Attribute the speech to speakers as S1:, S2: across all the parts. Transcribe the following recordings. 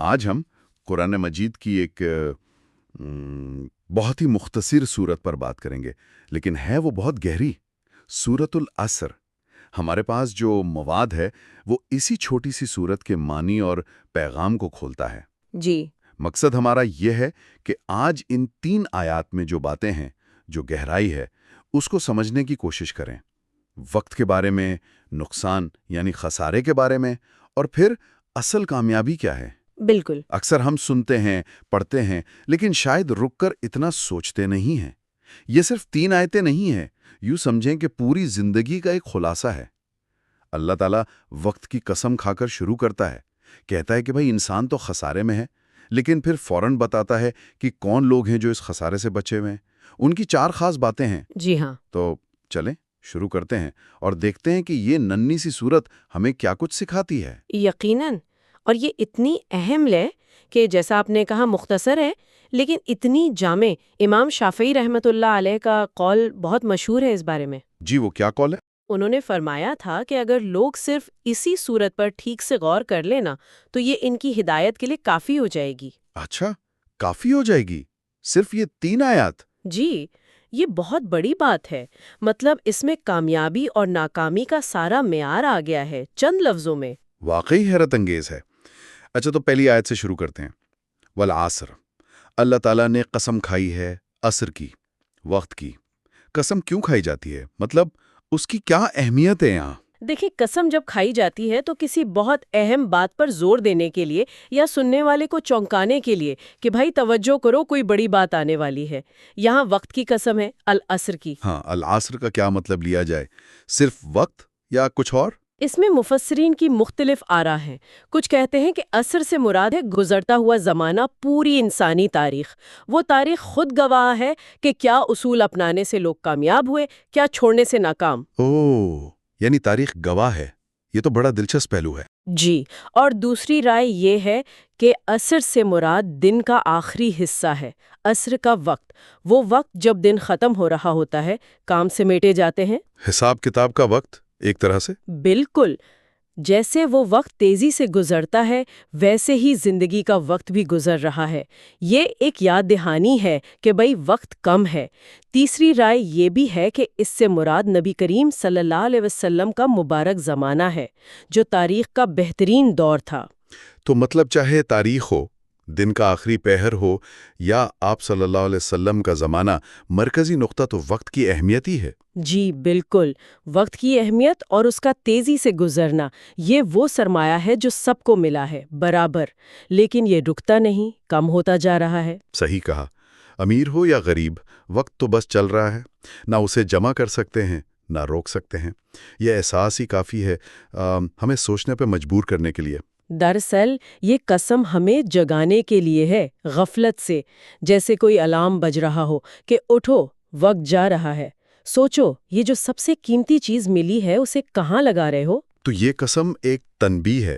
S1: آج ہم قرآن مجید کی ایک بہت ہی مختصر صورت پر بات کریں گے، لیکن ہے وہ بہت گہری۔ سورۃ العصر۔ ہمارے پاس جو مواد ہے وہ اسی چھوٹی سی صورت کے معنی اور پیغام کو کھولتا ہے۔
S2: جی،
S1: مقصد ہمارا یہ ہے کہ آج ان 3 آیات میں جو باتیں ہیں، جو گہرائی ہے، اس کو سمجھنے کی کوشش کریں۔ وقت کے بارے میں، نقصان یعنی خسارے کے بارے میں، اور پھر اصل کامیابی کیا ہے۔
S2: بالکل۔
S1: اکثر ہم سنتے ہیں، پڑھتے ہیں، لیکن شاید رک کر اتنا سوچتے نہیں ہیں۔ یہ صرف 3 آیتیں نہیں ہیں، یوں سمجھیں کہ پوری زندگی کا ایک خلاصہ ہے۔ اللہ تعالیٰ وقت کی قسم کھا کر شروع کرتا ہے، کہتا ہے کہ بھائی انسان تو خسارے میں ہے، لیکن پھر فوراً بتاتا ہے کہ کون لوگ ہیں جو اس خسارے سے بچے ہوئے ہیں۔ ان کی 4 خاص باتیں ہیں۔
S2: جی ہاں۔
S1: تو چلیں شروع کرتے ہیں اور دیکھتے ہیں کہ یہ ننھی سی صورت ہمیں کیا کچھ سکھاتی ہے۔
S2: یقیناً، اور یہ اتنی اہم ہے کہ جیسا آپ نے کہا مختصر ہے لیکن اتنی جامع۔ امام شافعی رحمۃ اللہ علیہ کا قول بہت مشہور ہے اس بارے میں۔
S1: جی، وہ کیا قول ہے؟
S2: انہوں نے فرمایا تھا کہ اگر لوگ صرف اسی صورت پر ٹھیک سے غور کر لینا تو یہ ان کی ہدایت کے لیے کافی ہو جائے گی۔
S1: اچھا، کافی ہو جائے گی؟ صرف یہ 3 آیات؟
S2: جی، یہ بہت بڑی بات ہے۔ مطلب اس میں کامیابی اور ناکامی کا سارا معیار آ گیا ہے چند لفظوں میں۔
S1: واقعی حیرت انگیز ہے۔ اچھا، تو پہلی آیت سے شروع کرتے ہیں۔ والعصر، اللہ تعالیٰ نے قسم کھائی ہے عصر کی، وقت کی۔ قسم کیوں کھائی جاتی ہے؟ مطلب اس کی کیا اہمیت ہے یہاں؟
S2: دیکھیں، قسم جب کھائی جاتی ہے تو کسی بہت اہم بات پر زور دینے کے لیے یا سننے والے کو چونکانے کے لیے کہ بھائی توجہ کرو، کوئی بڑی بات آنے والی ہے۔ یہاں وقت کی قسم ہے، العصر کی۔
S1: ہاں، العصر کا کیا مطلب لیا جائے؟ صرف وقت یا کچھ اور؟
S2: اس میں مفسرین کی مختلف آراء ہیں۔ کچھ کہتے ہیں کہ عصر سے مراد ہے گزرتا ہوا زمانہ، پوری انسانی تاریخ۔ وہ تاریخ خود گواہ ہے کہ کیا اصول اپنانے سے لوگ کامیاب ہوئے، کیا چھوڑنے سے ناکام۔
S1: یعنی تاریخ گواہ ہے۔ یہ تو بڑا دلچسپ پہلو ہے۔
S2: جی، اور دوسری رائے یہ ہے کہ عصر سے مراد دن کا آخری حصہ ہے۔ عصر کا وقت، وہ وقت جب دن ختم ہو رہا ہوتا ہے، کام سمیٹے جاتے ہیں۔
S1: حساب کتاب کا وقت ایک طرح سے؟
S2: بالکل، جیسے وہ وقت تیزی سے گزرتا ہے ویسے ہی زندگی کا وقت بھی گزر رہا ہے۔ یہ ایک یاد دہانی ہے کہ بھئی وقت کم ہے۔ تیسری رائے یہ بھی ہے کہ اس سے مراد نبی کریم صلی اللہ علیہ وسلم کا مبارک زمانہ ہے، جو تاریخ کا بہترین دور تھا۔
S1: تو مطلب چاہے تاریخ ہو، دن کا آخری پہر ہو، یا آپ صلی اللہ علیہ وسلم کا زمانہ، مرکزی نقطہ تو وقت کی اہمیت ہی ہے۔
S2: جی بالکل، وقت کی اہمیت اور اس کا تیزی سے گزرنا، یہ وہ سرمایہ ہے جو سب کو ملا ہے برابر، لیکن یہ رکتا نہیں، کم ہوتا جا رہا ہے۔
S1: صحیح کہا۔ امیر ہو یا غریب، وقت تو بس چل رہا ہے، نہ اسے جمع کر سکتے ہیں نہ روک سکتے ہیں۔ یہ احساس ہی کافی ہے ہمیں سوچنے پہ مجبور کرنے کے لیے۔
S2: دراصل یہ قسم ہمیں جگانے کے لیے ہے، غفلت سے، جیسے کوئی الارم بج رہا ہو کہ اٹھو، وقت جا رہا ہے۔ سوچو، یہ جو سب سے قیمتی چیز ملی ہے اسے کہاں لگا رہے ہو؟
S1: تو یہ قسم ایک تنبیہ ہے،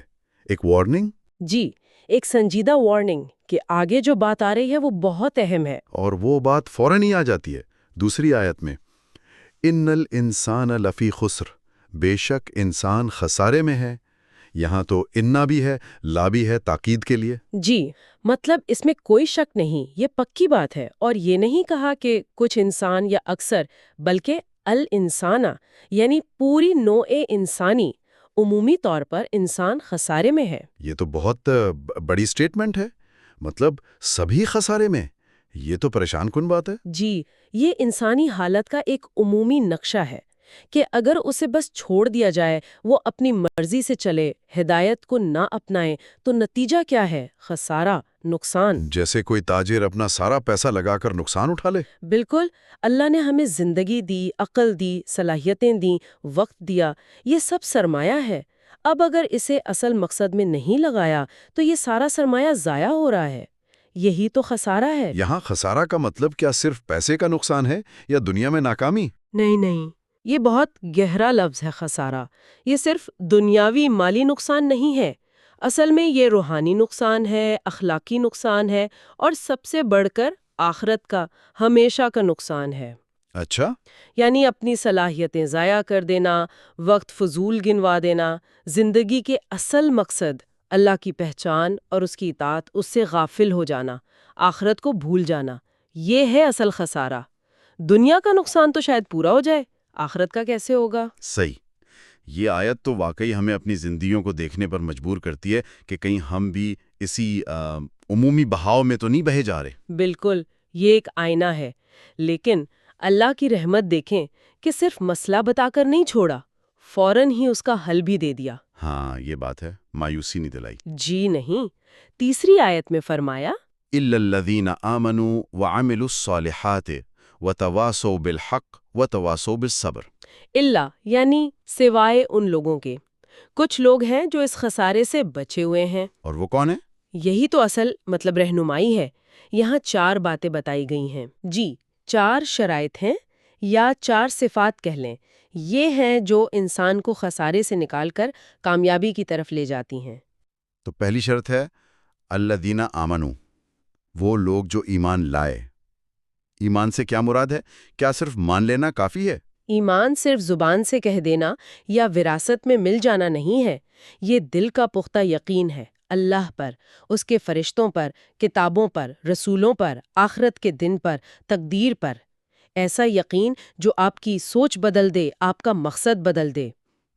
S1: ایک وارننگ؟
S2: جی، ایک سنجیدہ وارننگ کہ آگے جو بات آ رہی ہے وہ بہت اہم ہے۔
S1: اور وہ بات فوراً ہی آ جاتی ہے دوسری آیت میں۔ ان الانسان لفی خسر، بے شک انسان خسارے میں ہے۔ یہاں تو انا بھی ہے، لا بھی ہے تاکید کے لیے۔
S2: جی، مطلب اس میں کوئی شک نہیں، یہ پکی بات ہے، اور یہ نہیں کہا کہ کچھ انسان یا اکثر، بلکہ الانسانہ یعنی پوری نوع انسانی، عمومی طور پر انسان خسارے میں ہے۔
S1: یہ تو بہت بڑی سٹیٹمنٹ ہے، مطلب سبھی خسارے میں؟ یہ تو پریشان کن بات ہے۔
S2: جی، یہ انسانی حالت کا ایک عمومی نقشہ ہے کہ اگر اسے بس چھوڑ دیا جائے، وہ اپنی مرضی سے چلے، ہدایت کو نہ اپنائے، تو نتیجہ کیا ہے؟ خسارہ، نقصان۔
S1: جیسے کوئی تاجر اپنا سارا پیسہ لگا کر نقصان اٹھا لے۔
S2: بالکل، اللہ نے ہمیں زندگی دی، عقل دی، صلاحیتیں دیں، وقت دیا، یہ سب سرمایہ ہے۔ اب اگر اسے اصل مقصد میں نہیں لگایا تو یہ سارا سرمایہ ضائع ہو رہا ہے۔ یہی تو خسارہ ہے۔
S1: یہاں خسارہ کا مطلب کیا صرف پیسے کا نقصان ہے یا دنیا میں ناکامی؟
S2: نہیں، یہ بہت گہرا لفظ ہے خسارہ۔ یہ صرف دنیاوی مالی نقصان نہیں ہے، اصل میں یہ روحانی نقصان ہے، اخلاقی نقصان ہے، اور سب سے بڑھ کر آخرت کا، ہمیشہ کا نقصان ہے۔
S1: اچھا،
S2: یعنی اپنی صلاحیتیں ضائع کر دینا، وقت فضول گنوا دینا، زندگی کے اصل مقصد اللہ کی پہچان اور اس کی اطاعت، اس سے غافل ہو جانا، آخرت کو بھول جانا، یہ ہے اصل خسارہ۔ دنیا کا نقصان تو شاید پورا ہو جائے، آخرت کا کیسے ہوگا؟
S1: صحیح۔ یہ آیت تو واقعی ہمیں اپنی زندگیوں کو دیکھنے پر مجبور کرتی ہے کہ کہیں ہم بھی اسی عمومی بہاؤ میں تو نہیں بہے جا رہے۔
S2: بالکل، یہ ایک آئینہ ہے، لیکن اللہ کی رحمت دیکھیں کہ صرف مسئلہ بتا کر نہیں چھوڑا، فوراً ہی اس کا حل بھی دے دیا۔
S1: ہاں، یہ بات ہے، مایوسی نہیں دلائی۔
S2: جی نہیں، تیسری آیت میں فرمایا
S1: إِلَّا الَّذِينَ آمَنُوا وَعَمِلُوا الصَّالِحَاتِ وَتَوَاصَوْا بِالْحَقِّ وَتَوَاصَوْا بِالصَّبْرِ۔
S2: اللہ یعنی سوائے ان لوگوں کے، کچھ لوگ ہیں جو اس خسارے سے بچے ہوئے ہیں۔
S1: اور وہ کون ہے؟
S2: یہی تو اصل مطلب رہنمائی ہے۔ یہاں 4 باتیں بتائی گئی ہیں۔ جی، 4 شرائط ہیں یا 4 صفات کہہ لیں، یہ ہیں جو انسان کو خسارے سے نکال کر کامیابی کی طرف لے جاتی ہیں۔
S1: تو پہلی شرط ہے الذین آمنوا، وہ لوگ جو ایمان لائے۔ ایمان سے کیا مراد ہے؟ کیا صرف مان لینا کافی ہے؟
S2: ایمان صرف زبان سے کہہ دینا یا وراثت میں مل جانا نہیں ہے، یہ دل کا پختہ یقین ہے اللہ پر، اس کے فرشتوں پر، کتابوں پر، رسولوں پر، آخرت کے دن پر، تقدیر پر۔ ایسا یقین جو آپ کی سوچ بدل دے، آپ کا مقصد بدل دے۔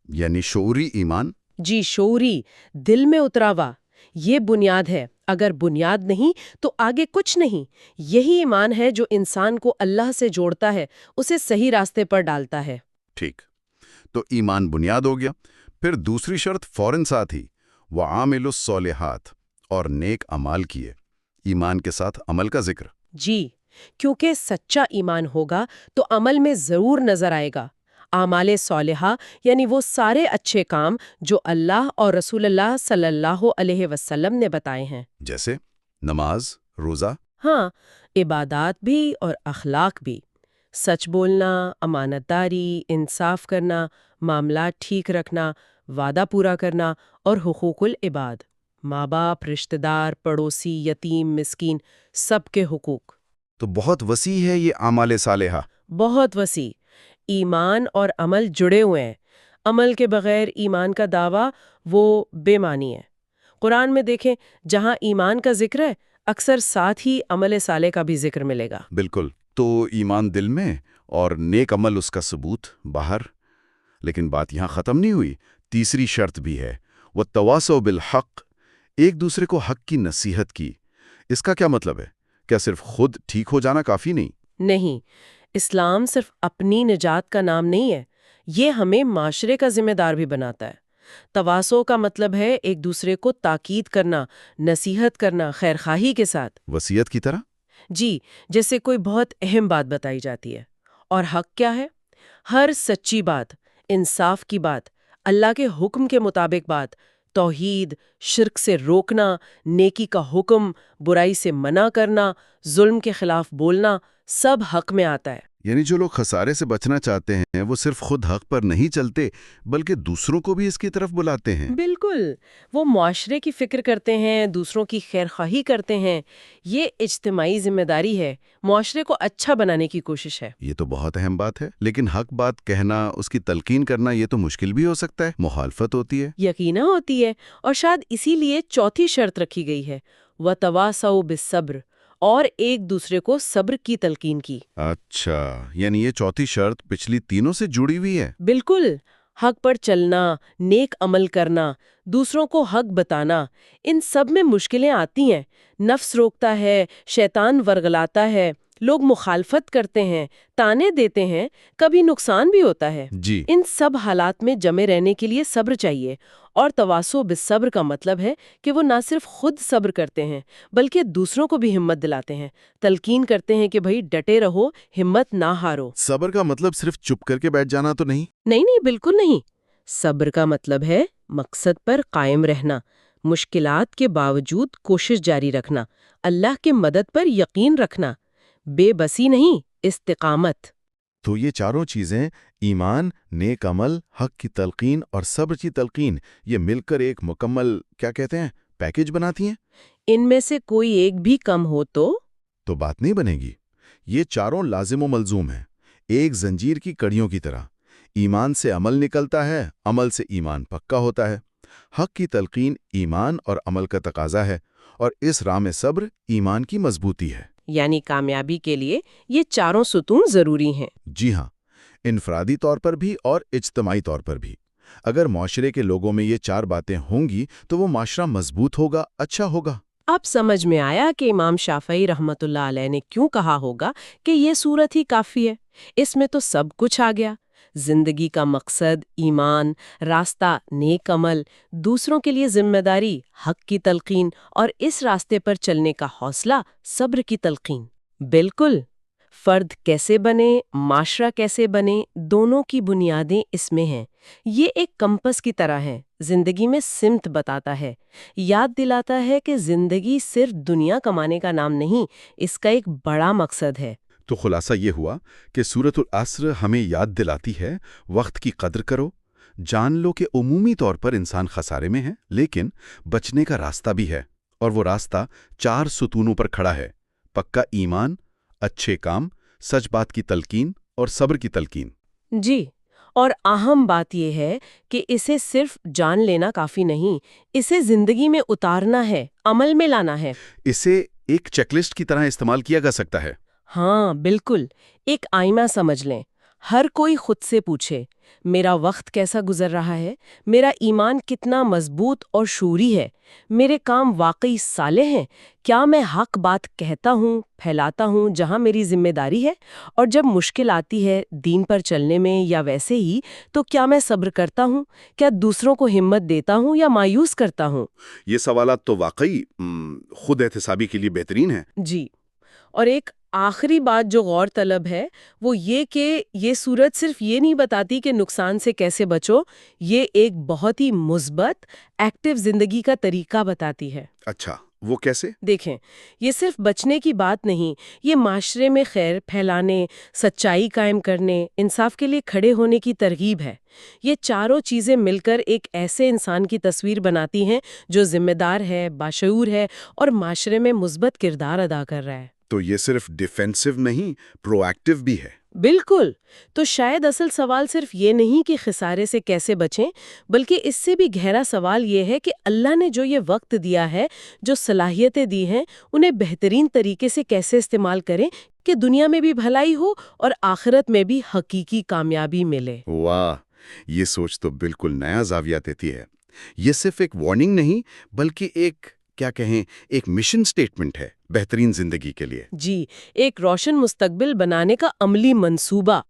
S1: یعنی شعوری ایمان۔
S2: جی، شعوری، دل میں اتراوا، یہ بنیاد ہے۔ اگر بنیاد نہیں تو آگے کچھ نہیں۔ یہی ایمان ہے جو انسان کو اللہ سے جوڑتا ہے، اسے صحیح راستے پر ڈالتا ہے۔
S1: ٹھیک، تو ایمان بنیاد ہو گیا۔ پھر دوسری شرط فوراً ساتھ ہی وَعَامِلُوا الصَّالِحَاتِ، اور نیک اعمال کیے۔ ایمان کے ساتھ عمل کا ذکر۔
S2: جی، کیونکہ سچا ایمان ہوگا تو عمل میں ضرور نظر آئے گا۔ اعمال صالحہ یعنی وہ سارے اچھے کام جو اللہ اور رسول اللہ صلی اللہ علیہ وسلم نے بتائے ہیں۔
S1: جیسے نماز، روزہ۔
S2: ہاں، عبادات بھی اور اخلاق بھی، سچ بولنا، امانت داری، انصاف کرنا، معاملات ٹھیک رکھنا، وعدہ پورا کرنا، اور حقوق العباد، ماں باپ، رشتہ دار، پڑوسی، یتیم، مسکین، سب کے حقوق۔
S1: تو بہت وسیع ہے یہ اعمال صالحہ۔
S2: بہت وسیع۔ ایمان اور عمل جڑے ہوئے ہیں۔ عمل کے بغیر ایمان کا دعویٰ وہ بے معنی ہے۔ قرآن میں دیکھیں، جہاں ایمان کا ذکر ہے اکثر ساتھ ہی عمل صالح کا بھی ذکر ملے گا۔
S1: بالکل، تو ایمان دل میں اور نیک عمل اس کا ثبوت باہر۔ لیکن بات یہاں ختم نہیں ہوئی، تیسری شرط بھی ہے، وَالتَّوَاصَوْا بِالْحَقِّ، ایک دوسرے کو حق کی نصیحت کی۔ اس کا کیا مطلب ہے؟ کیا صرف خود ٹھیک ہو جانا کافی نہیں؟
S2: نہیں، اسلام صرف اپنی نجات کا نام نہیں ہے، یہ ہمیں معاشرے کا ذمہ دار بھی بناتا ہے۔ تواصو کا مطلب ہے ایک دوسرے کو تاکید کرنا، نصیحت کرنا، خیرخواہی کے ساتھ۔
S1: وصیت کی طرح؟
S2: جی، جیسے کوئی بہت اہم بات بتائی جاتی ہے۔ اور حق کیا ہے؟ ہر سچی بات، انصاف کی بات، اللہ کے حکم کے مطابق بات، توحید، شرک سے روکنا، نیکی کا حکم، برائی سے منع کرنا، ظلم کے خلاف بولنا، سب حق میں آتا ہے۔
S1: یعنی جو لوگ خسارے سے بچنا چاہتے ہیں وہ صرف خود حق پر نہیں چلتے بلکہ دوسروں کو بھی اس کی طرف بلاتے ہیں۔
S2: بالکل، وہ معاشرے کی فکر کرتے ہیں، دوسروں کی خیرخواہی کرتے ہیں۔ یہ اجتماعی ذمہ داری ہے، معاشرے کو اچھا بنانے کی کوشش ہے۔
S1: یہ تو بہت اہم بات ہے، لیکن حق بات کہنا، اس کی تلقین کرنا، یہ تو مشکل بھی ہو سکتا ہے، مخالفت ہوتی ہے۔
S2: یقینا ہوتی ہے، اور شاید اسی لیے چوتھی شرط رکھی گئی ہے، وَتَوَاصَوْا بِالصَّبْرِ، اور ایک دوسرے کو صبر کی تلقین کی۔
S1: اچھا، یعنی یہ چوتھی شرط پچھلی تینوں سے جڑی ہوئی ہے۔
S2: بالکل، حق پر چلنا، نیک عمل کرنا، دوسروں کو حق بتانا، ان سب میں مشکلیں آتی ہیں، نفس روکتا ہے، شیطان ورغلاتا ہے، لوگ مخالفت کرتے ہیں، تانے دیتے ہیں، کبھی نقصان بھی ہوتا ہے۔
S1: جی،
S2: ان سب حالات میں جمے رہنے کے لیے صبر چاہیے، اور تواصو بالصبر کا مطلب ہے کہ وہ نہ صرف خود صبر کرتے ہیں بلکہ دوسروں کو بھی ہمت دلاتے ہیں، تلقین کرتے ہیں کہ بھئی ڈٹے رہو، ہمت نہ ہارو۔
S1: صبر کا مطلب صرف چپ کر کے بیٹھ جانا تو نہیں؟
S2: نہیں، بالکل نہیں۔ صبر کا مطلب ہے مقصد پر قائم رہنا، مشکلات کے باوجود کوشش جاری رکھنا، اللہ کی مدد پر یقین رکھنا، بے بسی نہیں، استقامت۔
S1: تو یہ چاروں چیزیں، ایمان، نیک عمل، حق کی تلقین اور صبر کی تلقین، یہ مل کر ایک مکمل، کیا کہتے ہیں، پیکج بناتی ہیں۔
S2: ان میں سے کوئی ایک بھی کم ہو تو
S1: بات نہیں بنے گی۔ یہ چاروں لازم و ملزوم ہیں، ایک زنجیر کی کڑیوں کی طرح۔ ایمان سے عمل نکلتا ہے، عمل سے ایمان پکا ہوتا ہے۔ حق کی تلقین ایمان اور عمل کا تقاضا ہے، اور اس راہ میں صبر ایمان کی مضبوطی ہے۔
S2: یعنی کامیابی کے لیے یہ چاروں ستون ضروری ہیں۔
S1: جی ہاں، انفرادی طور پر بھی اور اجتماعی طور پر بھی۔ اگر معاشرے کے لوگوں میں یہ 4 باتیں ہوں گی تو وہ معاشرہ مضبوط ہوگا، اچھا ہوگا۔
S2: اب سمجھ میں آیا کہ امام شافعی رحمت اللہ علیہ نے کیوں کہا ہوگا کہ یہ صورت ہی کافی ہے۔ اس میں تو سب کچھ آ گیا، زندگی کا مقصد، ایمان، راستہ، نیک عمل، دوسروں کے لیے ذمہ داری، حق کی تلقین، اور اس راستے پر چلنے کا حوصلہ، صبر کی تلقین۔ بالکل، فرد کیسے بنے، معاشرہ کیسے بنے، دونوں کی بنیادیں اس میں ہیں۔ یہ ایک کمپس کی طرح ہے، زندگی میں سمت بتاتا ہے، یاد دلاتا ہے کہ زندگی صرف دنیا کمانے کا نام نہیں، اس کا ایک بڑا مقصد ہے۔
S1: تو خلاصہ یہ ہوا کہ سورۃ العصر ہمیں یاد دلاتی ہے وقت کی قدر کرو، جان لو کہ عمومی طور پر انسان خسارے میں ہے، لیکن بچنے کا راستہ بھی ہے، اور وہ راستہ 4 ستونوں پر کھڑا ہے: پکا ایمان، اچھے کام، سچ بات کی تلقین اور صبر کی تلقین۔
S2: جی، اور اہم بات یہ ہے کہ اسے صرف جان لینا کافی نہیں، اسے زندگی میں اتارنا ہے، عمل میں لانا ہے۔
S1: اسے ایک چیک لسٹ کی طرح استعمال کیا جا سکتا ہے۔
S2: ہاں بالکل، ایک آئینہ سمجھ لیں۔ ہر کوئی خود سے پوچھے، میرا وقت کیسا گزر رہا ہے؟ میرا ایمان کتنا مضبوط اور شعوری ہے؟ میرے کام واقعی صالح ہیں؟ کیا میں حق بات کہتا ہوں، پھیلاتا ہوں جہاں میری ذمہ داری ہے؟ اور جب مشکل آتی ہے دین پر چلنے میں یا ویسے ہی، تو کیا میں صبر کرتا ہوں؟ کیا دوسروں کو ہمت دیتا ہوں یا مایوس کرتا ہوں؟
S1: یہ سوالات تو واقعی خود احتسابی کے لیے بہترین ہیں۔
S2: جی، اور ایک آخری بات جو غور طلب ہے وہ یہ کہ یہ صورت صرف یہ نہیں بتاتی کہ نقصان سے کیسے بچو، یہ ایک بہت ہی مثبت ایکٹیو زندگی کا طریقہ بتاتی ہے۔
S1: اچھا، وہ کیسے؟
S2: دیکھیں، یہ صرف بچنے کی بات نہیں، یہ معاشرے میں خیر پھیلانے، سچائی قائم کرنے، انصاف کے لیے کھڑے ہونے کی ترغیب ہے۔ یہ چاروں چیزیں مل کر ایک ایسے انسان کی تصویر بناتی ہیں جو ذمہ دار ہے، باشعور ہے اور معاشرے میں مثبت کردار ادا کر رہا ہے۔
S1: تو یہ صرف ڈیفینسو نہیں، پرو ایکٹیو بھی ہے۔
S2: بالکل، تو شاید اصل سوال صرف یہ نہیں کہ خسارے سے کیسے بچیں، بلکہ اس سے بھی گہرا سوال یہ ہے کہ اللہ نے جو یہ وقت دیا ہے، جو صلاحیتیں دی ہیں، انہیں بہترین طریقے سے کیسے استعمال کریں کہ دنیا میں بھی بھلائی ہو اور آخرت میں بھی حقیقی کامیابی ملے۔
S1: واہ، یہ سوچ تو بالکل نیا زاویہ دیتی ہے۔ یہ صرف ایک وارننگ نہیں، بلکہ ایک مشن سٹیٹمنٹ ہے بہترین زندگی کے لیے۔
S2: جی، ایک روشن مستقبل بنانے کا عملی منصوبہ۔